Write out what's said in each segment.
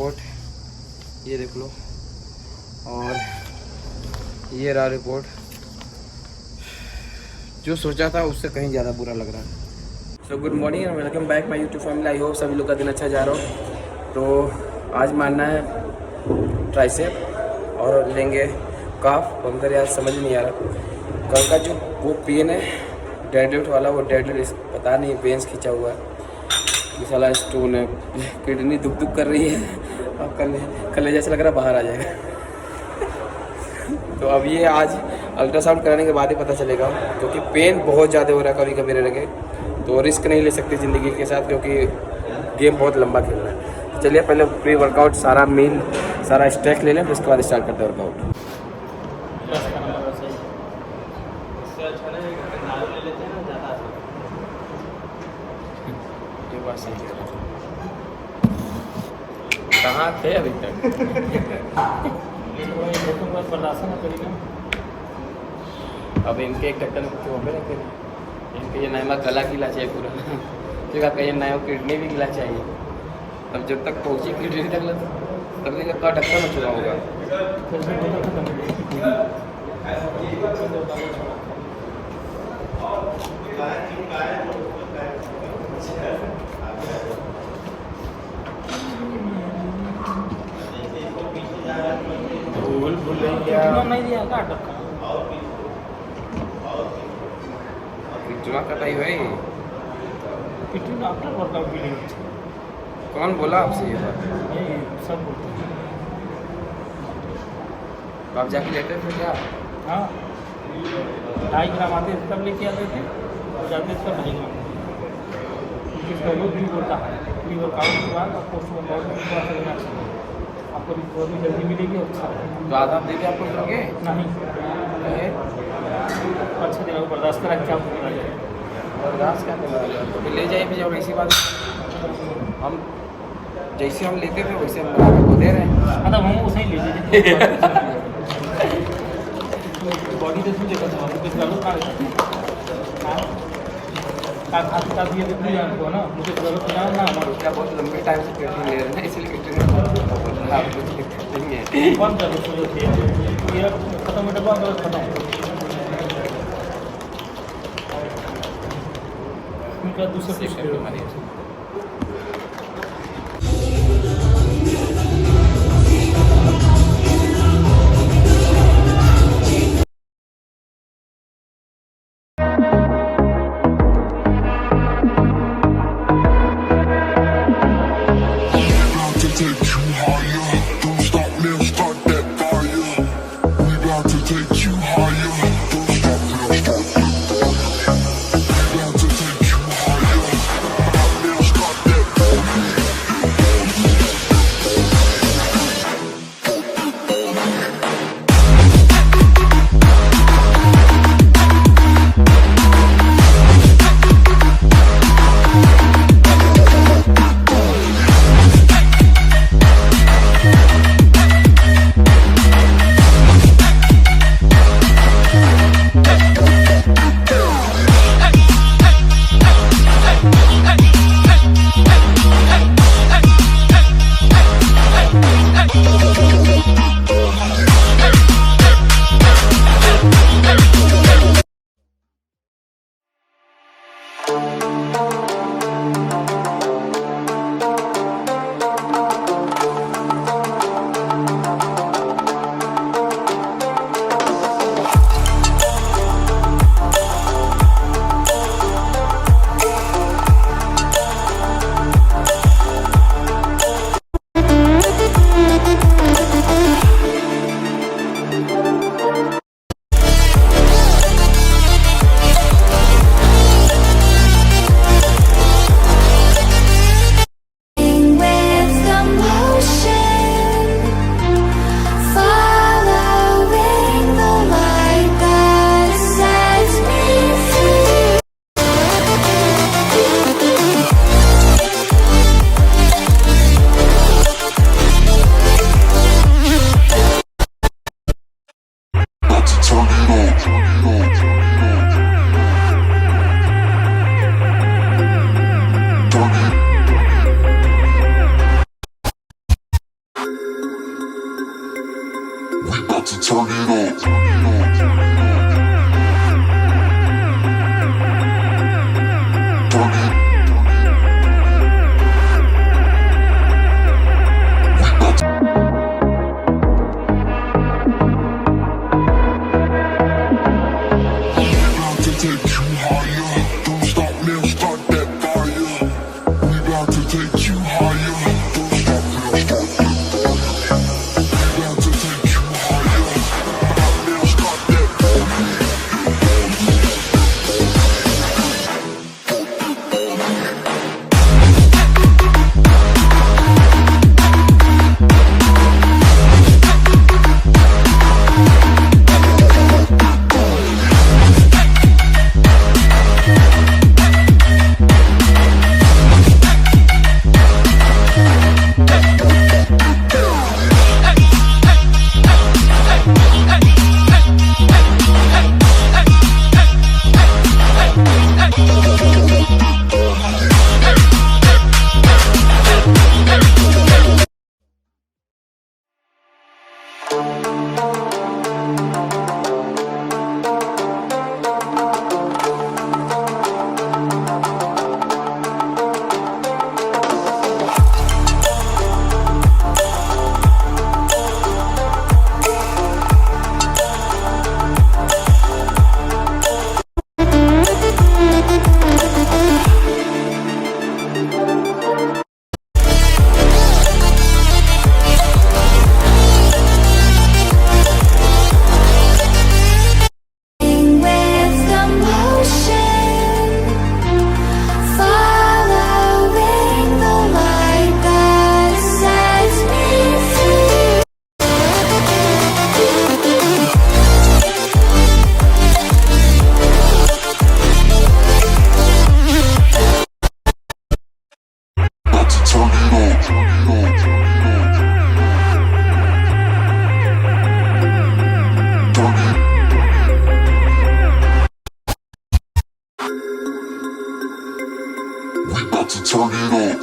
Report ये देख लो, और ये रहा रिपोर्ट। जो सोचा था उससे कहीं ज़्यादा बुरा लग रहा है। So good morning and welcome back my YouTube family. I hope सभी लोग का दिन अच्छा जा रहा हो। तो आज मारना है ट्राइसेप और लेंगे काफ। अंदर यार समझ नहीं आ रहा, कल का जो वो पेन है डेडलिफ्ट वाला, वो डेडलिफ्ट पता नहीं बेंच खींचा हुआ है, साला स्टोन है, किडनी दुख दुख कर रही है और कल जैसा लग रहा है बाहर आ जाएगा। तो अब ये आज अल्ट्रासाउंड कराने के बाद ही पता चलेगा, क्योंकि पेन बहुत ज़्यादा हो रहा है कभी कभी रहने के। तो रिस्क नहीं ले सकते ज़िंदगी के साथ, क्योंकि गेम बहुत लंबा खेलना है। तो चलिए पहले प्री वर्कआउट सारा मील सारा स्टैक ले लें, फिर उसके बाद स्टार्ट करते हैं वर्कआउट। कहाँ थे अभी तक? अब इनके एक ढक्कन हो गए ना, फिर इनके ये नया गला गिला चाहिए पूरा, फिर आपका ये नया किडनी भी गिला चाहिए। तब जब तक पहुँची किडनी तक तब तक का ढक्कन हो चुका होगा। जुआ कटाई भाई, आफ्टर वर्कआउट के लिए कौन बोला आपसे ये बात? ये सब बोलते हैं। आप जाके लेते थे क्या? हाँ, 2.5 ग्राम आते तब लेके आते थे, और जाते सब 2.5 ग्राम। इसका यूज भी बोलता है प्री वर्कआउट के बाद और पोस्ट वर्कआउट के बाद लेना चाहिए, आपको रिकवरी जल्दी मिलेगी और अच्छा रहेगा। तो आधा दे आपको लोगे? नहीं, 5-6 दिनों को बर्दाश्त करा क्या आपको मिला जाए। बर्दाश्त क्या करना, तो ले जाइए। जब ऐसी बात, हम जैसे हम लेते थे वैसे हम बना के दे रहे हैं। मतलब हम उसे ही ले लीजिए। बॉडी तो देखा था कुछ गलत ना खाते खाते ये भी जानते हो ना, मुझे गलत ना हमारे क्या बहुत लंबे टाइम से किडनी ले रहे हैं, इसलिए किडनी नहीं है। बंद कर दो ये खत्म हो डब्बा खत्म। उनका दूसरा हमारी about to turn it up. Turn it.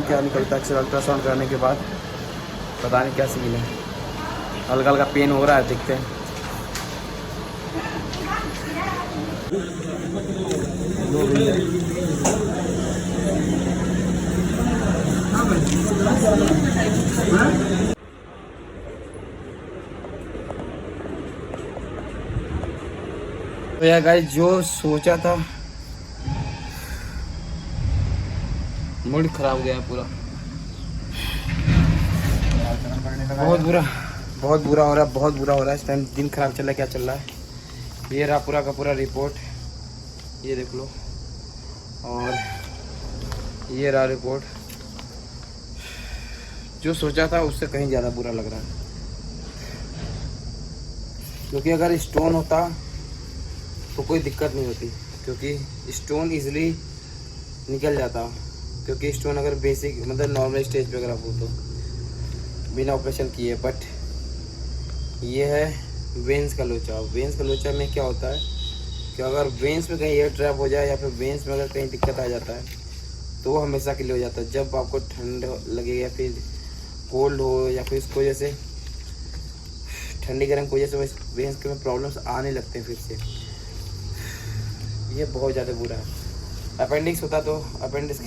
हूँ क्या निकलता है अल्ट्रासाउंड कराने के बाद। पता नहीं क्या सीन है, हल्का हल्का पेन हो रहा है, देखते हैं। तो यार गाइस, जो सोचा था मूड खराब हो गया है पूरा। बहुत बुरा हो रहा है, बहुत बुरा हो रहा है इस टाइम। दिन खराब चल रहा है, क्या चल रहा है। ये रहा पूरा का पूरा रिपोर्ट, ये देख लो। और ये रहा रिपोर्ट। जो सोचा था उससे कहीं ज़्यादा बुरा लग रहा है, क्योंकि अगर स्टोन होता तो कोई दिक्कत नहीं होती, क्योंकि स्टोन इजीली निकल जाता। क्योंकि स्टोन अगर बेसिक मतलब नॉर्मल स्टेज पे अगर आप हो तो बिना ऑपरेशन किए। बट ये है वेंस का लोचा। वेंस का लोचा में क्या होता है कि अगर वेंस में कहीं एयर ट्रैप हो जाए या फिर वेंस में अगर कहीं दिक्कत आ जाता है तो वो हमेशा के लिए हो जाता है। जब आपको ठंड लगे या फिर कोल्ड हो या फिर इसको जैसे ठंडी गर्म की वजह से वेंस के में प्रॉब्लम्स आने लगते हैं फिर से। ये बहुत ज़्यादा बुरा है। अपेंडिक्स होता तो अपेंडिक्स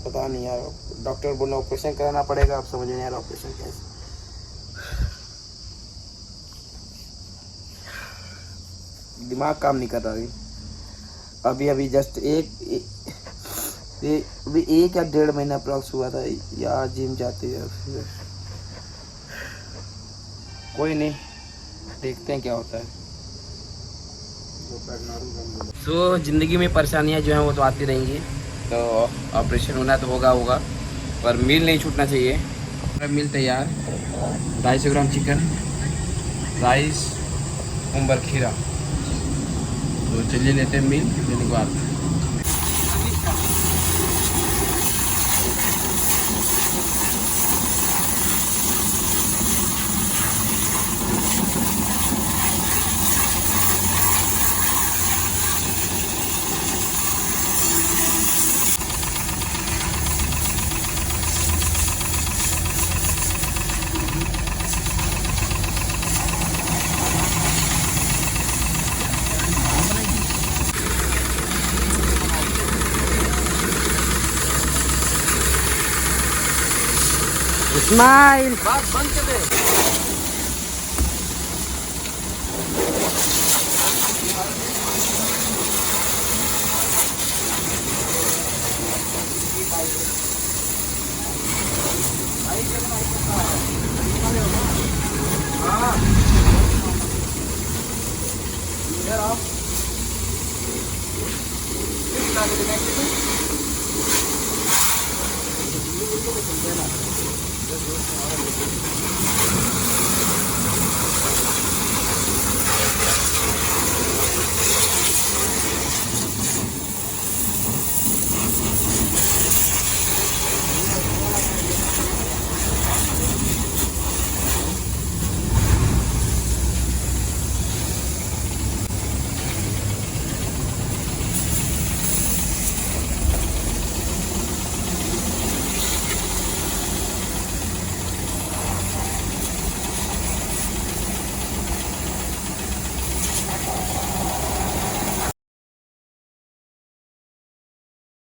पता नहीं यार, डॉक्टर बोला ऑपरेशन कराना पड़ेगा। आप समझ नहीं आ रहा ऑपरेशन कैसे। दिमाग काम नहीं कर रहा। अभी जस्ट एक या 1.5 महीना अप्रॉक्स हुआ था यार जिम जाते हुए। कोई नहीं, देखते हैं क्या होता है। तो ज़िंदगी में परेशानियां जो हैं वो तो आती रहेंगी। तो ऑपरेशन होना तो होगा, पर मील नहीं छूटना चाहिए। मील तैयार, 250 ग्राम चिकन, राइस, कुंबर खीरा। तो चलिए लेते हैं मील, लेने के बाद। स्माइल बात बंद कर दे। हाँ